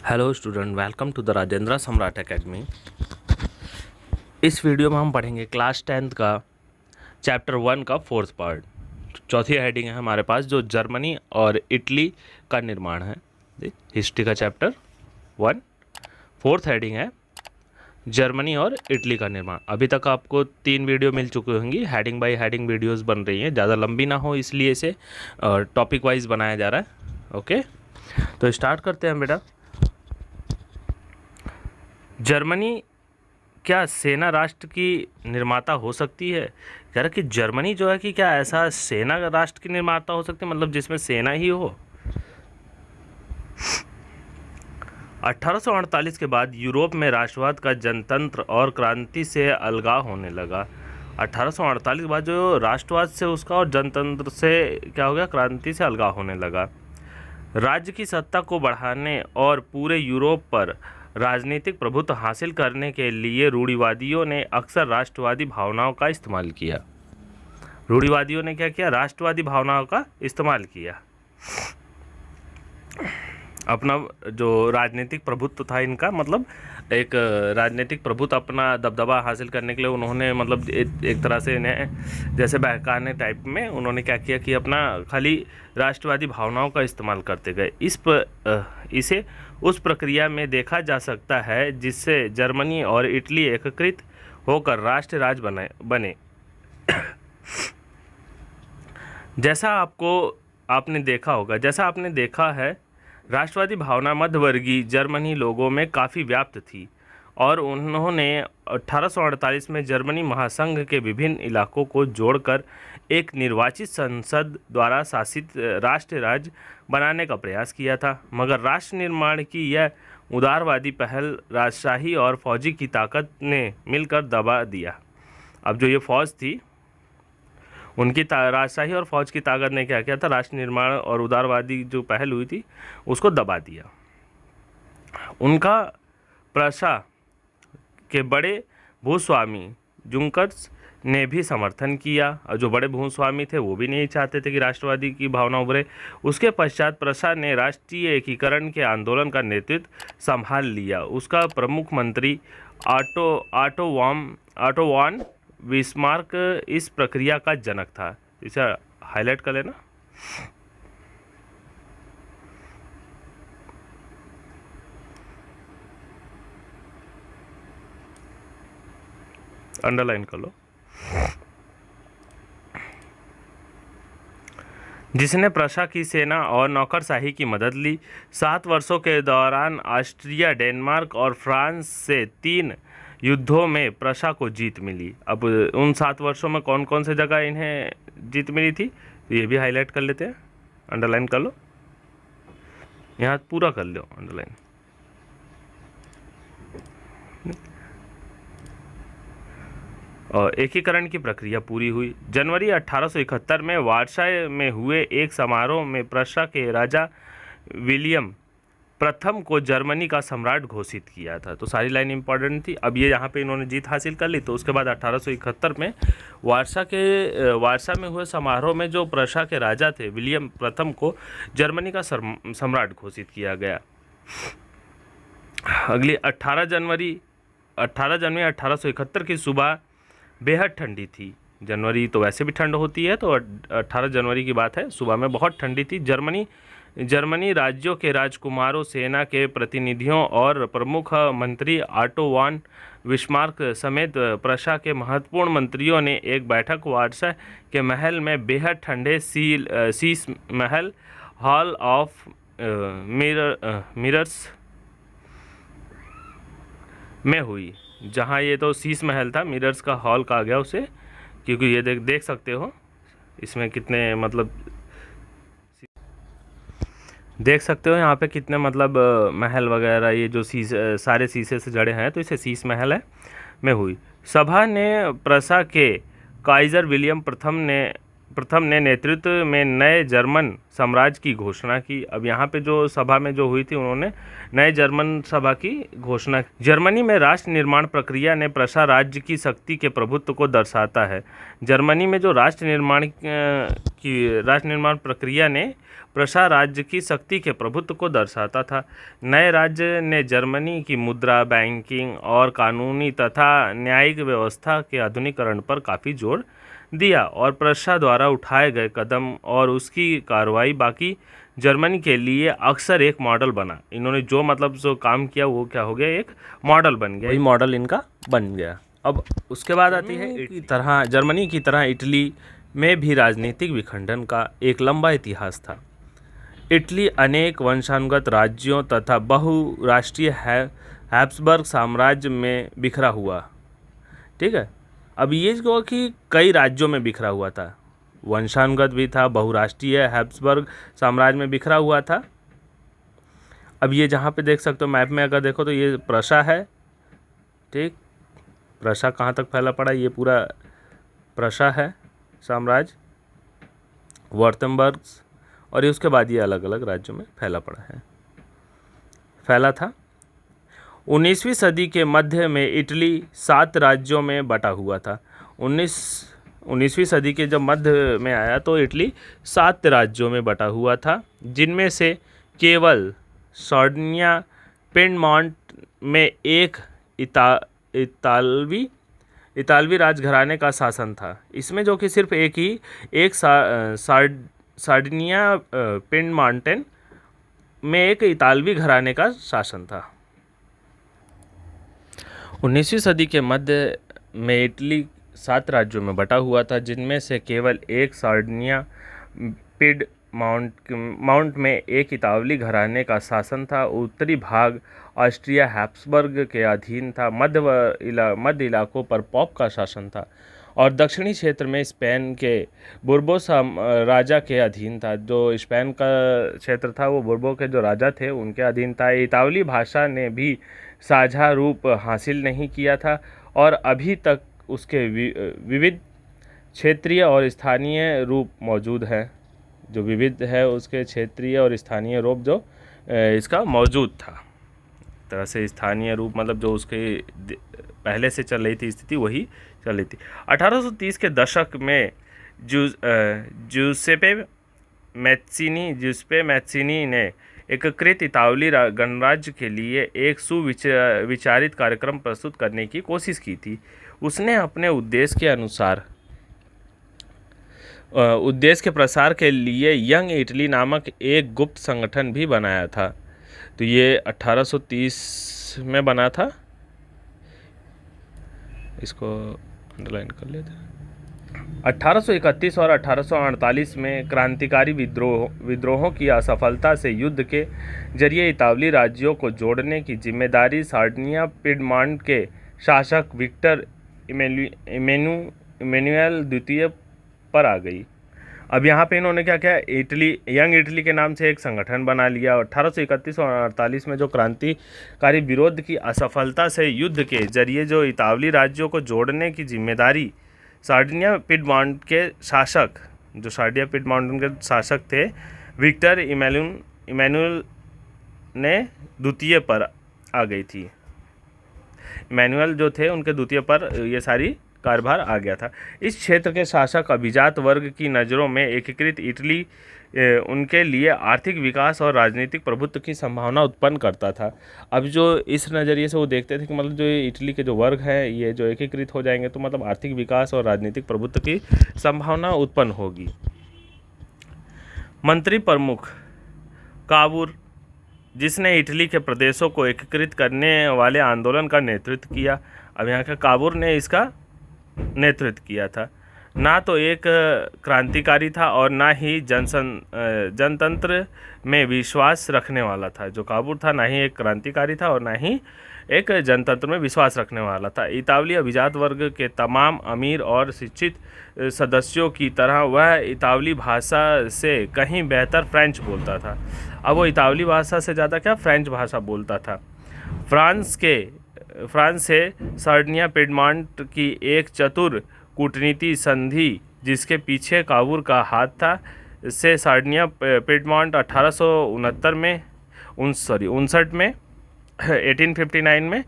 Hello student, welcome to the Rajendra Samrat academy. इस video में हम पढ़ेंगे क्लास 10th का चैप्टर 1 का फोर्थ पार्ट। चौथी हेडिंग है हमारे पास जो जर्मनी और इटली का निर्माण है। हिस्ट्री का चैप्टर 1, फोर्थ हेडिंग है जर्मनी और इटली का निर्माण। अभी तक आपको 3 वीडियो मिल चुकी होंगी, हेडिंग बाय हेडिंग वीडियोस बन रही हैं, ज़्यादा लंबी ना हो इसलिए इसे टॉपिक वाइज बनाया जा रहा है। ओके, तो स्टार्ट करते हैं बेटा। जर्मनी क्या सेना राष्ट्र की निर्माता हो सकती है? कह रहा कि जर्मनी जो है कि क्या ऐसा सेना राष्ट्र की निर्माता हो सकती है, मतलब जिसमें सेना ही हो। 1848 के बाद यूरोप में राष्ट्रवाद का जनतंत्र और क्रांति से अलगाव होने लगा। 1848 के बाद जो राष्ट्रवाद से उसका और जनतंत्र से क्या हो गया, क्रांति से अलगाव होने लगा। राज्य की सत्ता को बढ़ाने और पूरे यूरोप पर राजनीतिक प्रभुत्व हासिल करने के लिए रूढ़िवादियों ने अक्सर राष्ट्रवादी भावनाओं का इस्तेमाल किया। रूढ़िवादियों ने क्या किया? राष्ट्रवादी भावनाओं का इस्तेमाल किया। अपना जो राजनीतिक प्रभुत्व था इनका, मतलब एक राजनीतिक प्रभुत्व अपना दबदबा हासिल करने के लिए उन्होंने मतलब एक तरह से इन्हें जैसे बहकाने टाइप में उन्होंने क्या किया कि अपना खाली राष्ट्रवादी भावनाओं का इस्तेमाल करते गए। इसे उस प्रक्रिया में देखा जा सकता है जिससे जर्मनी और इटली एकीकृत होकर राष्ट्र राज्य बने। जैसा आपने देखा है, राष्ट्रवादी भावना मध्यवर्गीय जर्मनी लोगों में काफ़ी व्याप्त थी और उन्होंने 1848 में जर्मनी महासंघ के विभिन्न इलाकों को जोड़कर एक निर्वाचित संसद द्वारा शासित राष्ट्र राज्य बनाने का प्रयास किया था। मगर राष्ट्र निर्माण की यह उदारवादी पहल राजशाही और फौजी की ताकत ने मिलकर दबा दिया। अब जो ये फौज थी उनकी राजशाही और फौज की ताकत ने क्या किया था, राष्ट्र निर्माण और उदारवादी जो पहल हुई थी उसको दबा दिया। उनका प्रशा के बड़े भूस्वामी जुंकर्स ने भी समर्थन किया और जो बड़े भूस्वामी थे वो भी नहीं चाहते थे कि राष्ट्रवादी की भावना उभरे। उसके पश्चात प्रशा ने राष्ट्रीय एकीकरण के आंदोलन का नेतृत्व संभाल लिया। उसका प्रमुख मंत्री ऑटो वॉन बिस्मार्क इस प्रक्रिया का जनक था। इसे हाईलाइट कर लेना। अंडरलाइन कर लो। जिसने प्रशा की सेना और नौकरशाही की मदद ली। 7 वर्षों के दौरान ऑस्ट्रिया, डेनमार्क और फ्रांस से 3 युद्धों में प्रशा को जीत मिली। अब उन 7 वर्षों में कौन कौन से जगह इन्हें जीत मिली थी तो ये भी हाईलाइट कर लेते हैं, अंडरलाइन कर लो, यहाँ पूरा कर लो अंडरलाइन। और एकीकरण की प्रक्रिया पूरी हुई। जनवरी 1871 में वार्साय में हुए एक समारोह में प्रशा के राजा विलियम प्रथम को जर्मनी का सम्राट घोषित किया था। तो सारी लाइन इंपॉर्टेंट थी। अब ये यहाँ पे इन्होंने जीत हासिल कर ली। तो उसके बाद 1871 में वार्सा में हुए समारोह में जो प्रशा के राजा थे विलियम प्रथम को जर्मनी का सम्राट घोषित किया गया। अगली 18 जनवरी 1871 की सुबह बेहद ठंडी थी। जनवरी तो वैसे भी ठंड होती है, तो 18 जनवरी की बात है, सुबह में बहुत ठंडी थी। जर्मनी राज्यों के राजकुमारों, सेना के प्रतिनिधियों और प्रमुख मंत्री ऑटो वॉन बिस्मार्क समेत प्रशा के महत्वपूर्ण मंत्रियों ने एक बैठक वार्सा के महल में बेहद ठंडे Sheesh Mahal hall of mirrors में हुई। जहाँ ये तो शीश महल था, मिरर्स का हॉल कहा गया उसे, क्योंकि ये देख सकते हो इसमें कितने मतलब देख सकते हो यहाँ पे कितने मतलब महल वगैरह, ये जो सारे शीशे से जड़े हैं, तो इसे शीश महल है में हुई। सभा ने प्रशा के काइजर विलियम प्रथम ने प्रथम ने नेतृत्व में नए जर्मन साम्राज्य की घोषणा की। अब यहाँ पे जो सभा में जो हुई थी, उन्होंने नए जर्मन सभा की घोषणा की। जर्मनी में राष्ट्र निर्माण प्रक्रिया ने प्रशा राज्य की शक्ति के प्रभुत्व को दर्शाता है। जर्मनी में जो राष्ट्र निर्माण प्रक्रिया ने प्रशा राज्य की शक्ति के प्रभुत्व को दर्शाता था। नए राज्य ने जर्मनी की मुद्रा, बैंकिंग और कानूनी तथा न्यायिक व्यवस्था के आधुनिकीकरण पर काफ़ी जोर दिया और प्रशा द्वारा उठाए गए कदम और उसकी कार्रवाई बाकी जर्मनी के लिए अक्सर एक मॉडल बना। इन्होंने जो जो काम किया वो क्या हो गया, एक मॉडल बन गया। वही मॉडल इनका बन गया। अब उसके बाद आती है जर्मनी की तरह इटली में भी राजनीतिक विखंडन का एक लंबा इतिहास था। इटली अनेक वंशानुगत राज्यों तथा बहुराष्ट्रीय हैब्सबर्ग साम्राज्य में बिखरा हुआ। ठीक है, अब ये जो कि कई राज्यों में बिखरा हुआ था, वंशानुगत भी था, बहुराष्ट्रीय हैब्सबर्ग साम्राज्य में बिखरा हुआ था। अब ये जहाँ पे देख सकते हो मैप में, अगर देखो तो ये प्रशा है। ठीक, प्रशा कहाँ तक फैला पड़ा, ये पूरा प्रशा है साम्राज्य, वर्तनबर्ग, और ये उसके बाद ये अलग अलग राज्यों में फैला था। 19वीं सदी के मध्य में इटली 7 राज्यों में बटा हुआ था। 19वीं सदी के जब मध्य में आया तो इटली 7 राज्यों में बटा हुआ था, जिनमें से केवल सार्डिनिया पिएडमोंट में एक इतालवी राजघराने का शासन था। इसमें जो कि सिर्फ एक सार्डिनिया पिएडमोंट में एक इतालवी घराने का शासन था। 19वीं सदी के मध्य में इटली 7 राज्यों में बटा हुआ था, जिनमें से केवल एक सार्डिनिया पिएडमोंट में एक इतालवी घराने का शासन था। उत्तरी भाग ऑस्ट्रिया हैब्सबर्ग के अधीन था। मध्य इलाकों पर पोप का शासन था और दक्षिणी क्षेत्र में स्पेन के बुर्बो राजा के अधीन था। जो स्पेन का क्षेत्र था वो बुर्बो के जो राजा थे उनके अधीन था। इतालवी भाषा ने भी साझा रूप हासिल नहीं किया था और अभी तक उसके विविध क्षेत्रीय और स्थानीय रूप मौजूद हैं। जो विविध है उसके क्षेत्रीय और स्थानीय रूप जो इसका मौजूद था। तरह से स्थानीय रूप जो उसके पहले से चल रही थी स्थिति वही चल रही थी। 1830 के दशक में ज्यूसेप्पे मैत्सिनी ने एकीकृत इतालवी गणराज्य के लिए एक सुविचारित कार्यक्रम प्रस्तुत करने की कोशिश की थी। उसने अपने उद्देश्य के प्रसार के लिए यंग इटली नामक एक गुप्त संगठन भी बनाया था। तो ये 1830 में बना था, इसको अंडरलाइन कर लेते हैं। 1831 और 1848 में क्रांतिकारी विद्रोहों की असफलता से युद्ध के जरिए इतालवी राज्यों को जोड़ने की जिम्मेदारी सार्डिनिया पिएडमोंट के शासक विक्टर इमैनुएल द्वितीय पर आ गई। अब यहाँ पे इन्होंने क्या किया, यंग इटली के नाम से एक संगठन बना लिया। 1831 और 1848 में जो क्रांतिकारी विरोध की असफलता से युद्ध के जरिए जो इतालवी राज्यों को जोड़ने की जिम्मेदारी सार्डिनिया पिएडमोंट के शासक थे विक्टर इमैनुएल ने द्वितीय पर आ गई थी। इमैनुएल जो थे उनके द्वितीय पर ये सारी कार्यभार आ गया था। इस क्षेत्र के शासक अभिजात वर्ग की नज़रों में एकीकृत इटली उनके लिए आर्थिक विकास और राजनीतिक प्रभुत्व की संभावना उत्पन्न करता था। अब जो इस नज़रिए से वो देखते थे कि जो इटली के जो वर्ग हैं ये जो एकीकृत हो जाएंगे तो आर्थिक विकास और राजनीतिक प्रभुत्व की संभावना उत्पन्न होगी। मंत्री प्रमुख काबूर, जिसने इटली के प्रदेशों को एकीकृत करने वाले आंदोलन का नेतृत्व किया। अब यहाँ का काबूर ने इसका नेतृत्व किया था। ना तो एक क्रांतिकारी था और ना ही जनतंत्र में विश्वास रखने वाला था। जो काबूर था ना ही एक क्रांतिकारी था और ना ही एक जनतंत्र में विश्वास रखने वाला था। इतालवी अभिजात वर्ग के तमाम अमीर और शिक्षित सदस्यों की तरह वह इतालवी भाषा से कहीं बेहतर फ्रेंच बोलता था। अब वो इतालवी भाषा से ज़्यादा फ्रेंच भाषा बोलता था। फ्रांस से सार्डिनिया पिएडमोंट की एक चतुर कूटनीति संधि जिसके पीछे काबूल का हाथ था, से सार्डिनिया पिडमॉन्ट 1869 में 1859 में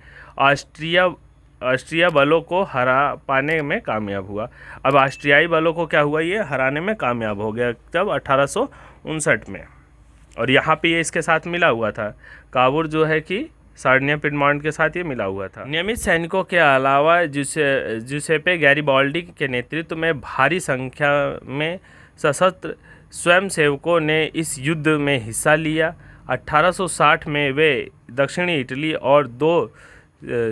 ऑस्ट्रिया बलों को हरा पाने में कामयाब हुआ। अब ऑस्ट्रियाई बलों को क्या हुआ, ये हराने में कामयाब हो गया तब 1859 में। और यहाँ पे ये इसके साथ मिला हुआ था, काबूल जो है कि सार्डिनिया पिडमॉन्ट के साथ ये मिला हुआ था। नियमित सैनिकों के अलावा जुसेपे गैरिबाल्डी के नेतृत्व में भारी संख्या में सशस्त्र स्वयंसेवकों ने इस युद्ध में हिस्सा लिया। 1860 में वे दक्षिणी इटली और 2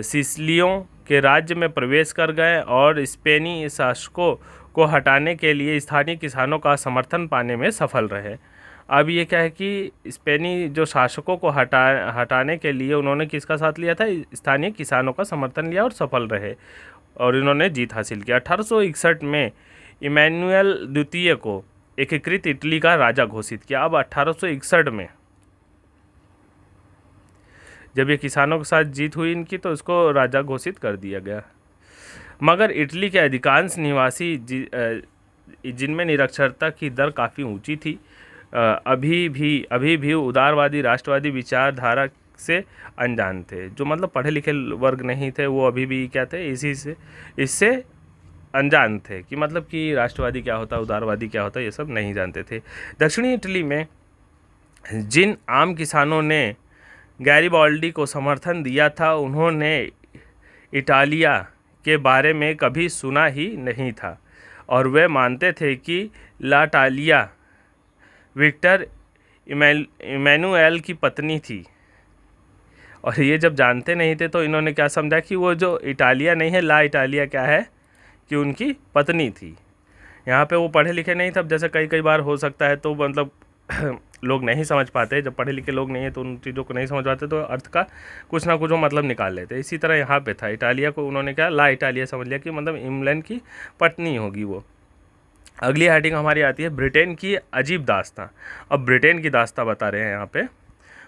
सिसिलियों के राज्य में प्रवेश कर गए और स्पेनी शासकों को हटाने के लिए स्थानीय किसानों का समर्थन पाने में सफल रहे। अब ये क्या है कि स्पेनी जो शासकों को हटाने के लिए उन्होंने किसका साथ लिया था, स्थानीय किसानों का समर्थन लिया और सफल रहे और इन्होंने जीत हासिल किया। 1861 में इमैनुएल द्वितीय को एकीकृत इटली का राजा घोषित किया। अब 1861 में जब ये किसानों के साथ जीत हुई इनकी, तो इसको राजा घोषित कर दिया गया। मगर इटली के अधिकांश निवासी जिनमें निरक्षरता की दर काफ़ी ऊंची थी, अभी भी उदारवादी राष्ट्रवादी विचारधारा से अनजान थे। जो मतलब पढ़े लिखे वर्ग नहीं थे, वो अभी भी क्या थे, इससे अनजान थे कि मतलब कि राष्ट्रवादी क्या होता है, उदारवादी क्या होता है, ये सब नहीं जानते थे। दक्षिणी इटली में जिन आम किसानों ने गैरिबाल्डी को समर्थन दिया था, उन्होंने इटालिया के बारे में कभी सुना ही नहीं था और वे मानते थे कि लाटालिया विक्टर इमैनुएल की पत्नी थी। और ये जब जानते नहीं थे तो इन्होंने क्या समझा कि वो जो इटालिया नहीं है, ला इटालिया क्या है कि उनकी पत्नी थी। यहाँ पे वो पढ़े लिखे नहीं थे। अब जैसे कई बार हो सकता है तो मतलब लोग नहीं समझ पाते, जब पढ़े लिखे लोग नहीं है तो उन चीज़ों को नहीं समझ पाते, तो अर्थ का कुछ ना कुछ वो मतलब निकाल लेते। इसी तरह यहाँ पे था, इटालिया को उन्होंने क्या ला इटालिया समझ लिया कि मतलब इंग्लैंड की पत्नी होगी वो। अगली हेडिंग हमारी आती है ब्रिटेन की अजीब दास्तां। अब ब्रिटेन की दास्तां बता रहे हैं यहाँ पे।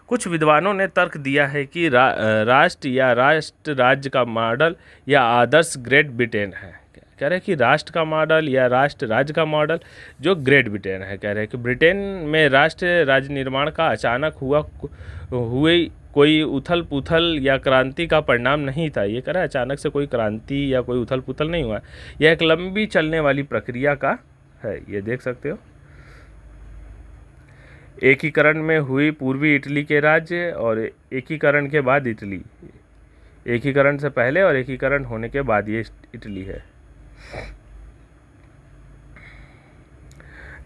कुछ विद्वानों ने तर्क दिया है कि राष्ट्र या राष्ट्र राज्य का मॉडल या आदर्श ग्रेट ब्रिटेन है। कह रहे हैं कि राष्ट्र का मॉडल या राष्ट्र राज्य का मॉडल जो ग्रेट ब्रिटेन है। कह रहे हैं कि ब्रिटेन में राष्ट्र राज्य निर्माण का अचानक हुए कोई उथल पुथल या क्रांति का परिणाम नहीं था। ये कह रहा है अचानक से कोई क्रांति या कोई उथल पुथल नहीं हुआ, यह एक लंबी चलने वाली प्रक्रिया का है। ये देख सकते हो, एकीकरण में हुई पूर्वी इटली के राज्य और एकीकरण के बाद इटली, एकीकरण से पहले और एकीकरण होने के बाद ये इटली है।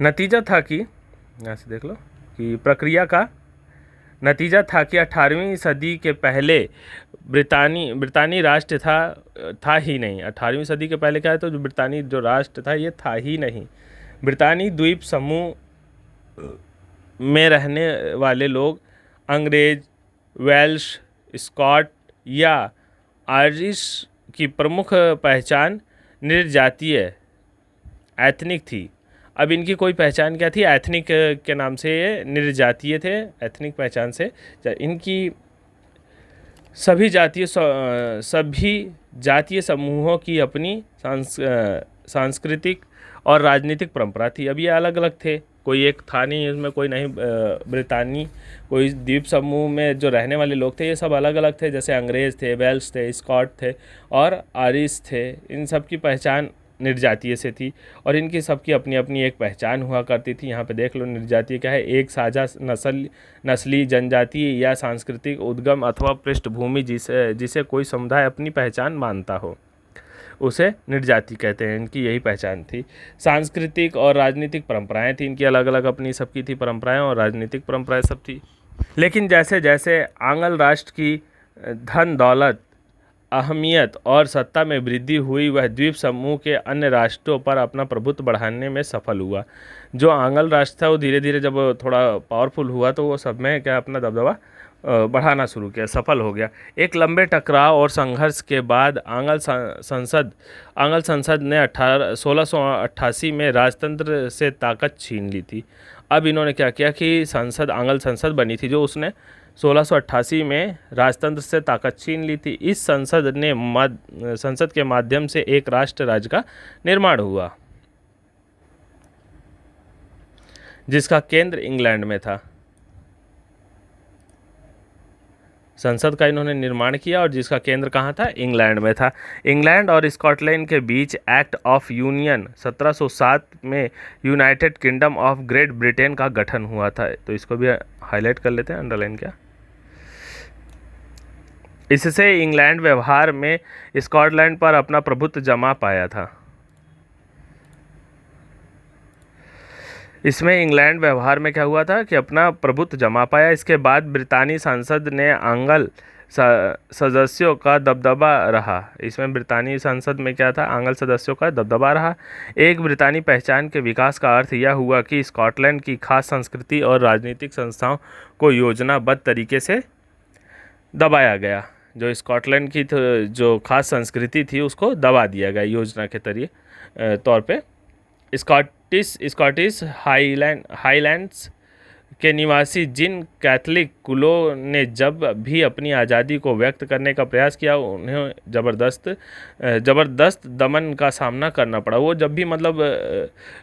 नतीजा था कि यहाँ से देख लो कि प्रक्रिया का नतीजा था कि 18वीं सदी के पहले ब्रितानी राष्ट्र था ही नहीं। 18वीं सदी के पहले क्या है, तो जो ब्रितानी जो राष्ट्र था ये था ही नहीं। ब्रितानी द्वीप समूह में रहने वाले लोग अंग्रेज, वेल्श, स्कॉट या आयरिश की प्रमुख पहचान निर्जातीय एथनिक थी। अब इनकी कोई पहचान क्या थी, एथनिक के नाम से ये निर्जातीय थे। एथनिक पहचान से इनकी सभी जातीय समूहों की अपनी सांस्कृतिक और राजनीतिक परंपरा थी। अब ये अलग अलग थे, कोई एक था नहीं इसमें, कोई नहीं ब्रितानी, कोई द्वीप समूह में जो रहने वाले लोग थे ये सब अलग अलग थे। जैसे अंग्रेज़ थे, वेल्श थे, स्कॉट थे और आयरिश थे। इन सब की पहचान निर्जातीय से थी और इनकी सबकी अपनी अपनी एक पहचान हुआ करती थी। यहाँ पे देख लो निर्जातीय क्या है, एक साझा नस्ली जनजातीय या सांस्कृतिक उद्गम अथवा पृष्ठभूमि जिसे कोई समुदाय अपनी पहचान मानता हो, उसे निर्जाति कहते हैं। इनकी यही पहचान थी। सांस्कृतिक और राजनीतिक परंपराएं थी इनकी, अलग अलग अपनी सबकी थी परंपराएं और राजनीतिक परंपराएं सब थी। लेकिन जैसे जैसे आंग्ल राष्ट्र की धन दौलत, अहमियत और सत्ता में वृद्धि हुई, वह द्वीप समूह के अन्य राष्ट्रों पर अपना प्रभुत्व बढ़ाने में सफल हुआ। जो आंग्ल राष्ट्र था वो धीरे धीरे जब थोड़ा पावरफुल हुआ तो वो सब में क्या अपना दबदबा बढ़ाना शुरू किया, सफल हो गया। एक लंबे टकराव और संघर्ष के बाद आंग्ल संसद ने 1688 में राजतंत्र से ताकत छीन ली थी। अब इन्होंने क्या किया कि आंग्ल संसद बनी थी जो उसने 1688 में राजतंत्र से ताकत छीन ली थी। इस संसद के माध्यम से एक राष्ट्र राज्य का निर्माण हुआ। जिसका केंद्र इंग्लैंड में था। संसद का इन्होंने निर्माण किया और जिसका केंद्र कहाँ था, इंग्लैंड में था। इंग्लैंड और स्कॉटलैंड के बीच एक्ट ऑफ यूनियन 1707 में United kingdom of great Britain का गठन हुआ था। तो इसको भी हाईलाइट कर लेते हैं, अंडरलाइन क्या। इससे इंग्लैंड व्यवहार में स्कॉटलैंड पर अपना प्रभुत्व जमा पाया था। इसमें इंग्लैंड व्यवहार में क्या हुआ था कि अपना प्रभुत्व जमा पाया। इसके बाद ब्रितानी संसद ने आंग्ल सदस्यों का दबदबा रहा। इसमें ब्रितानी संसद में क्या था, आंग्ल सदस्यों का दबदबा रहा। एक ब्रितानी पहचान के विकास का अर्थ यह हुआ कि स्कॉटलैंड की खास संस्कृति और राजनीतिक संस्थाओं को योजनाबद्ध तरीके से दबाया गया। जो स्कॉटलैंड की जो खास संस्कृति थी उसको दबा दिया गया योजना के तौर पे। स्कॉटिश हाईलैंड्स के निवासी जिन कैथलिक कुलों ने जब भी अपनी आज़ादी को व्यक्त करने का प्रयास किया, उन्हें ज़बरदस्त दमन का सामना करना पड़ा। वो जब भी मतलब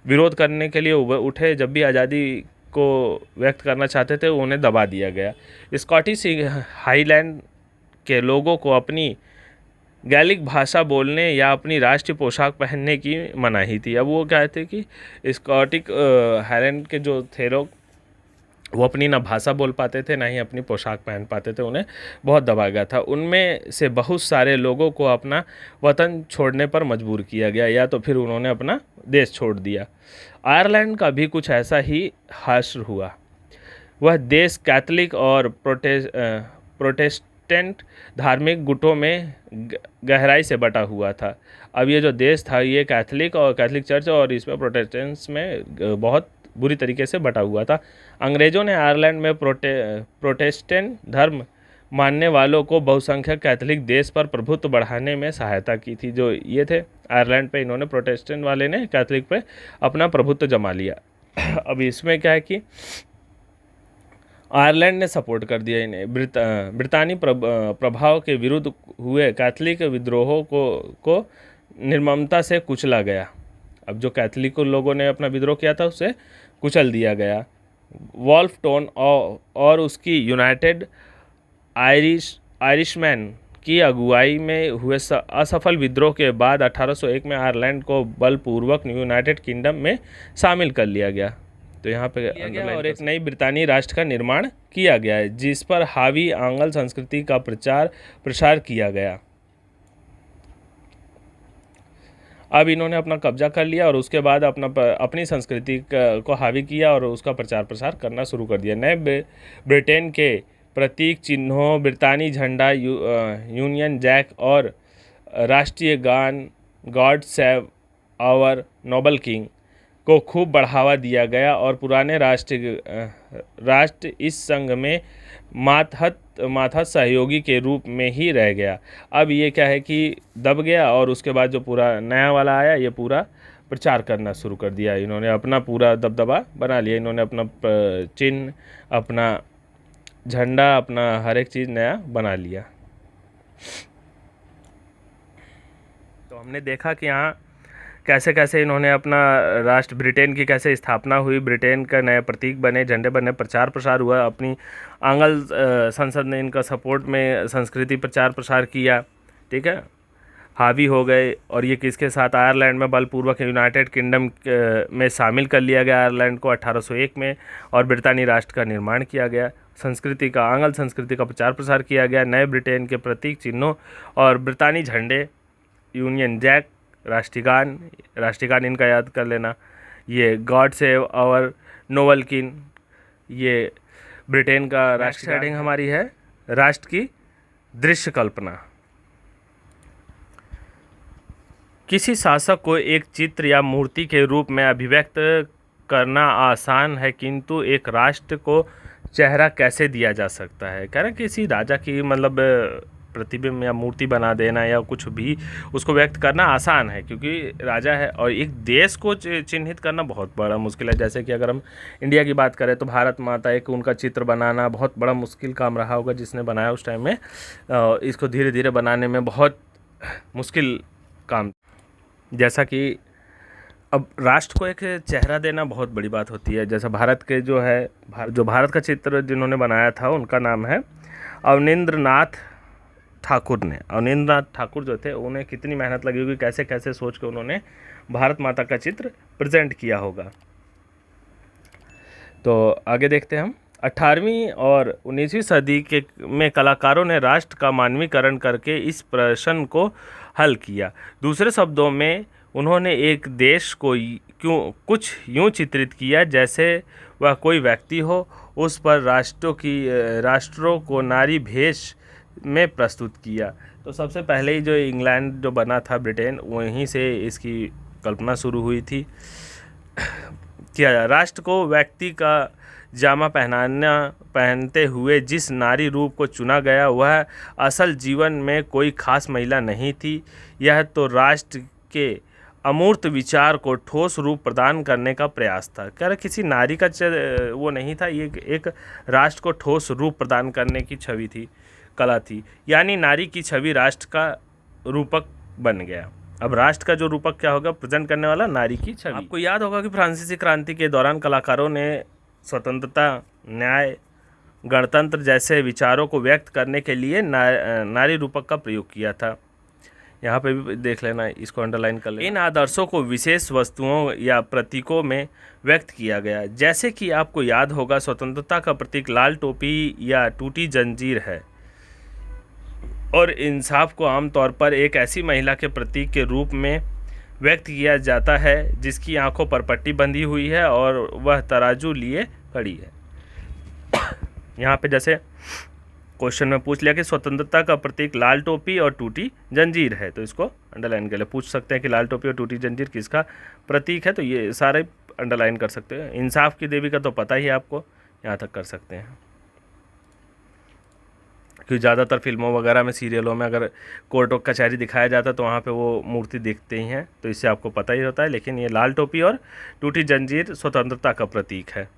विरोध करने के लिए उठे, जब भी आज़ादी को व्यक्त करना चाहते थे, उन्हें दबा दिया गया। स्कॉटिश हाईलैंड के लोगों को अपनी गैलिक भाषा बोलने या अपनी राष्ट्रीय पोशाक पहनने की मनाही थी। अब वो क्या थे कि स्कॉटिक हाईलैंड के जो थे लोग, वो अपनी ना भाषा बोल पाते थे, ना ही अपनी पोशाक पहन पाते थे, उन्हें बहुत दबाया गया था। उनमें से बहुत सारे लोगों को अपना वतन छोड़ने पर मजबूर किया गया, या तो फिर उन्होंने अपना देश छोड़ दिया। आयरलैंड का भी कुछ ऐसा ही हाशिर हुआ। वह देश कैथलिक और प्रोटेस्टेंट धार्मिक गुटों में गहराई से बटा हुआ था। अब ये जो देश था, ये कैथलिक चर्च और इसमें प्रोटेस्टेंट्स में बहुत बुरी तरीके से बटा हुआ था। अंग्रेज़ों ने आयरलैंड में प्रोटेस्टेंट धर्म मानने वालों को बहुसंख्यक कैथलिक देश पर प्रभुत्व बढ़ाने में सहायता की थी। जो ये थे आयरलैंड पे, इन्होंने प्रोटेस्टेंट वाले ने कैथलिक पे अपना प्रभुत्व जमा लिया। अब इसमें क्या है कि आयरलैंड ने सपोर्ट कर दिया इन्हें। ब्रितानी प्रभाव के विरुद्ध हुए कैथलिक विद्रोहों को निर्ममता से कुचला गया। अब जो कैथलिक लोगों ने अपना विद्रोह किया था, उसे कुचल दिया गया। वॉल्फ टोन और उसकी यूनाइटेड आयरिशमैन की अगुवाई में हुए असफल विद्रोह के बाद 1801 में आयरलैंड को बलपूर्वक यूनाइटेड किंगडम में शामिल कर लिया गया। तो यहाँ पे और एक नई ब्रितानी राष्ट्र का निर्माण किया गया है, जिस पर हावी आंग्ल संस्कृति का प्रसार किया गया। अब इन्होंने अपना कब्जा कर लिया और उसके बाद अपनी संस्कृति को हावी किया और उसका प्रचार प्रसार करना शुरू कर दिया। नए ब्रिटेन के प्रतीक चिन्हों, ब्रितानी झंडा, यूनियन जैक और राष्ट्रीय गान God save our noble king को खूब बढ़ावा दिया गया और पुराने राष्ट्र इस संघ में मातहत सहयोगी के रूप में ही रह गया। अब ये क्या है कि दब गया और उसके बाद जो पूरा नया वाला आया, ये पूरा प्रचार करना शुरू कर दिया। इन्होंने अपना पूरा दबदबा बना लिया। इन्होंने अपना चिन्ह, अपना झंडा, अपना हर एक चीज़ नया बना लिया। तो हमने देखा कि यहाँ कैसे कैसे इन्होंने अपना राष्ट्र ब्रिटेन की कैसे स्थापना हुई, ब्रिटेन का नए प्रतीक बने, झंडे बने, प्रचार प्रसार हुआ। अपनी आंग्ल संसद ने इनका सपोर्ट में संस्कृति प्रचार प्रसार किया, ठीक है, हावी हो गए। और ये किसके साथ, आयरलैंड में बलपूर्वक यूनाइटेड किंगडम में शामिल कर लिया गया आयरलैंड को 1801 में, और ब्रितानी राष्ट्र का निर्माण किया गया। आंग्ल संस्कृति का प्रचार प्रसार किया गया। नए ब्रिटेन के प्रतीक चिन्हों और ब्रितानी झंडे, यूनियन जैक, राष्ट्रगान इनका याद कर लेना, ये God save our noble king, ये ब्रिटेन का राष्ट्र। हेडिंग हमारी है राष्ट्र की दृश्य कल्पना। किसी शासक को एक चित्र या मूर्ति के रूप में अभिव्यक्त करना आसान है, किंतु एक राष्ट्र को चेहरा कैसे दिया जा सकता है। कह रहे किसी राजा की मतलब प्रतिबिंब या मूर्ति बना देना या कुछ भी उसको व्यक्त करना आसान है, क्योंकि राजा है। और एक देश को चिन्हित करना बहुत बड़ा मुश्किल है। जैसे कि अगर हम इंडिया की बात करें तो भारत माता एक उनका चित्र बनाना बहुत बड़ा मुश्किल काम रहा होगा जिसने बनाया उस टाइम में। इसको धीरे धीरे बनाने में बहुत मुश्किल काम। जैसा कि अब राष्ट्र को एक चेहरा देना बहुत बड़ी बात होती है। जैसा भारत के जो है जो भारत का चित्र जिन्होंने बनाया था उनका नाम है अवनींद्रनाथ ठाकुर ने। अवनींद्रनाथ ठाकुर जो थे उन्हें कितनी मेहनत लगी होगी, कैसे कैसे सोच के उन्होंने भारत माता का चित्र प्रेजेंट किया होगा। तो आगे देखते हैं हम। 18वीं और 19वीं सदी के में कलाकारों ने राष्ट्र का मानवीकरण करके इस प्रश्न को हल किया। दूसरे शब्दों में उन्होंने एक देश को कुछ यूं चित्रित किया जैसे वह कोई व्यक्ति हो। उस पर राष्ट्रों को नारी भेष में प्रस्तुत किया। तो सबसे पहले ही जो इंग्लैंड जो बना था, ब्रिटेन, वहीं से इसकी कल्पना शुरू हुई थी। किया राष्ट्र को व्यक्ति का जामा पहनते हुए जिस नारी रूप को चुना गया वह असल जीवन में कोई खास महिला नहीं थी। यह तो राष्ट्र के अमूर्त विचार को ठोस रूप प्रदान करने का प्रयास था। क्या किसी नारी का वो नहीं था, ये एक राष्ट्र को ठोस रूप प्रदान करने की छवि थी, कला थी। यानी नारी की छवि राष्ट्र का रूपक बन गया। अब राष्ट्र का जो रूपक क्या होगा, प्रेजेंट करने वाला नारी की छवि। आपको याद होगा कि फ्रांसीसी क्रांति के दौरान कलाकारों ने स्वतंत्रता, न्याय, गणतंत्र जैसे विचारों को व्यक्त करने के लिए नारी रूपक का प्रयोग किया था। यहाँ पे भी देख लेना, इसको अंडरलाइन कर लेना। इन आदर्शों को विशेष वस्तुओं या प्रतीकों में व्यक्त किया गया। जैसे कि आपको याद होगा, स्वतंत्रता का प्रतीक लाल टोपी या टूटी जंजीर है और इंसाफ को आमतौर पर एक ऐसी महिला के प्रतीक के रूप में व्यक्त किया जाता है जिसकी आंखों पर पट्टी बंधी हुई है और वह तराजू लिए खड़ी है। यहाँ पे जैसे क्वेश्चन में पूछ लिया कि स्वतंत्रता का प्रतीक लाल टोपी और टूटी जंजीर है, तो इसको अंडरलाइन कर ले। पूछ सकते हैं कि लाल टोपी और टूटी जंजीर किसका प्रतीक है, तो ये सारे अंडरलाइन कर सकते हैं। इंसाफ की देवी का तो पता ही है आपको, यहाँ तक कर सकते हैं क्योंकि ज़्यादातर फिल्मों वगैरह में, सीरियलों में अगर कोर्ट कचहरी दिखाया जाता है तो वहाँ पे वो मूर्ति दिखते ही हैं, तो इससे आपको पता ही होता है। लेकिन ये लाल टोपी और टूटी जंजीर स्वतंत्रता का प्रतीक है।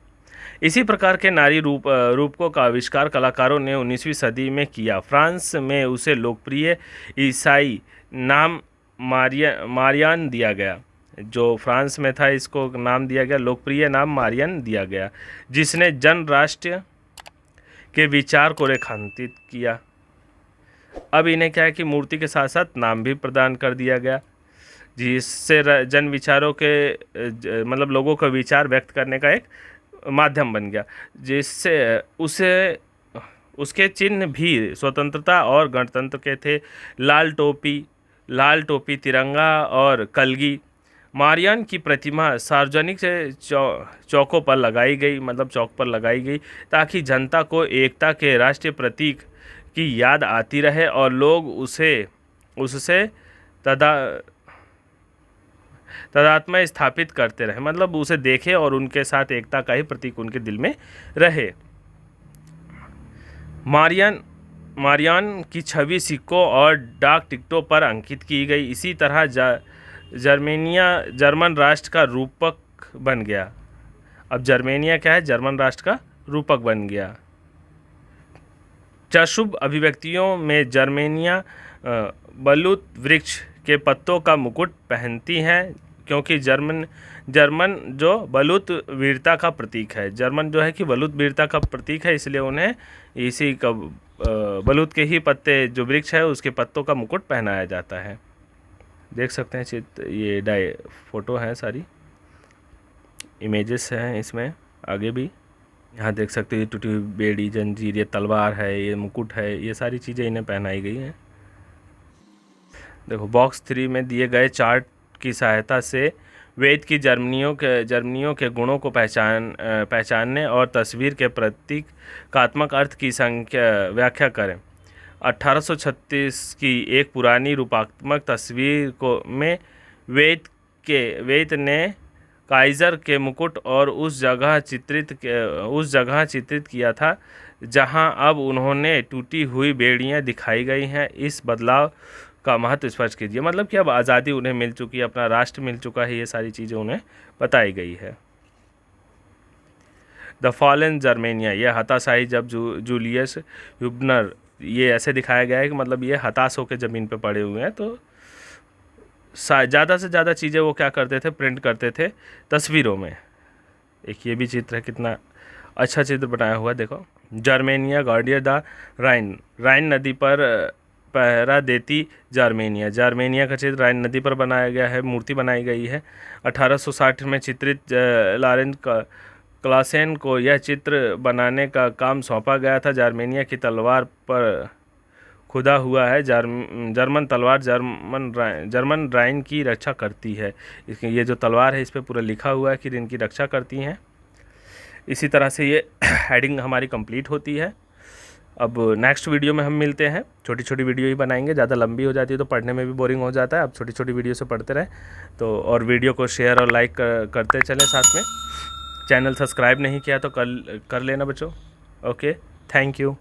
इसी प्रकार के नारी रूपकों का आविष्कार कलाकारों ने 19वीं सदी में किया। फ्रांस में उसे लोकप्रिय ईसाई नाम मारियान दिया गया। जो फ्रांस में था इसको नाम दिया गया, लोकप्रिय नाम मारियन दिया गया, जिसने जन राष्ट्र के विचार को रेखांकित किया। अब इन्हें क्या है कि मूर्ति के साथ साथ नाम भी प्रदान कर दिया गया, जिससे जन विचारों के मतलब लोगों का विचार व्यक्त करने का एक माध्यम बन गया, जिससे उसके चिन्ह भी स्वतंत्रता और गणतंत्र के थे। लाल टोपी, तिरंगा और कलगी। मारियान की प्रतिमा सार्वजनिक से चौकों पर लगाई गई, मतलब चौक पर लगाई गई, ताकि जनता को एकता के राष्ट्रीय प्रतीक की याद आती रहे और लोग उससे तादात्म्य स्थापित करते रहे, मतलब उसे देखें और उनके साथ एकता का ही प्रतीक उनके दिल में रहे। मारियान की छवि सिक्कों और डाक टिकटों पर अंकित की गई। इसी तरह जर्मन राष्ट्र का रूपक बन गया। अब जर्मेनिया क्या है, जर्मन राष्ट्र का रूपक बन गया। शुभ अभिव्यक्तियों में जर्मेनिया बलूत वृक्ष के पत्तों का मुकुट पहनती हैं, क्योंकि जर्मन जो बलूत वीरता का प्रतीक है। जर्मन जो है कि बलूत वीरता का प्रतीक है, इसलिए उन्हें इसी का बलूत के ही पत्ते, जो वृक्ष है उसके पत्तों का मुकुट पहनाया जाता है। देख सकते हैं चित्र, ये फोटो हैं, सारी इमेजेस हैं इसमें। आगे भी यहाँ देख सकते हो, ये टूटी हुई बेड़ी, जंजीर, ये तलवार है, ये मुकुट है, ये सारी चीज़ें इन्हें पहनाई गई हैं। देखो बॉक्स 3 में दिए गए चार्ट की सहायता से वेद की जर्मनियों के गुणों को पहचानने और तस्वीर के प्रतीकात्मक अर्थ की व्याख्या करें। 1836 की एक पुरानी रूपात्मक तस्वीर में वेद ने काइज़र के मुकुट और उस जगह चित्रित किया था जहां अब उन्होंने टूटी हुई बेड़ियां दिखाई गई हैं। इस बदलाव का महत्व स्पष्ट कीजिए, मतलब कि अब आज़ादी उन्हें मिल चुकी है, अपना राष्ट्र मिल चुका है, ये सारी चीज़ें उन्हें बताई गई है। द फॉलन जर्मेनिया, यह हताशाही जब जूलियस ह्यूबनर, ये ऐसे दिखाया गया है कि मतलब ये हताश होकर ज़मीन पे पड़े हुए हैं, तो ज़्यादा से ज़्यादा चीज़ें वो क्या करते थे, प्रिंट करते थे तस्वीरों में। एक ये भी चित्र है, कितना अच्छा चित्र बनाया हुआ है, देखो। जर्मेनिया गार्डियर द राइन, राइन नदी पर पहरा देती जर्मेनिया। जर्मेनिया का चित्र राइन नदी पर बनाया गया है, मूर्ति बनाई गई है। 1860 में चित्रित लॉरेंस क्लासेन को यह चित्र बनाने का काम सौंपा गया था। जर्मेनिया की तलवार पर खुदा हुआ है, जर्मन तलवार जर्मन राइन की रक्षा करती है। इसकी ये जो तलवार है इस पर पूरा लिखा हुआ है कि इनकी रक्षा करती हैं। इसी तरह से ये हेडिंग हमारी कंप्लीट होती है। अब नेक्स्ट वीडियो में हम मिलते हैं। छोटी छोटी वीडियो ही बनाएंगे, ज़्यादा लंबी हो जाती है तो पढ़ने में भी बोरिंग हो जाता है। अब छोटी छोटी वीडियो से पढ़ते रहें तो, और वीडियो को शेयर और लाइक करते चलें साथ में। चैनल सब्सक्राइब नहीं किया तो कर लेना बच्चों। Okay, thank you.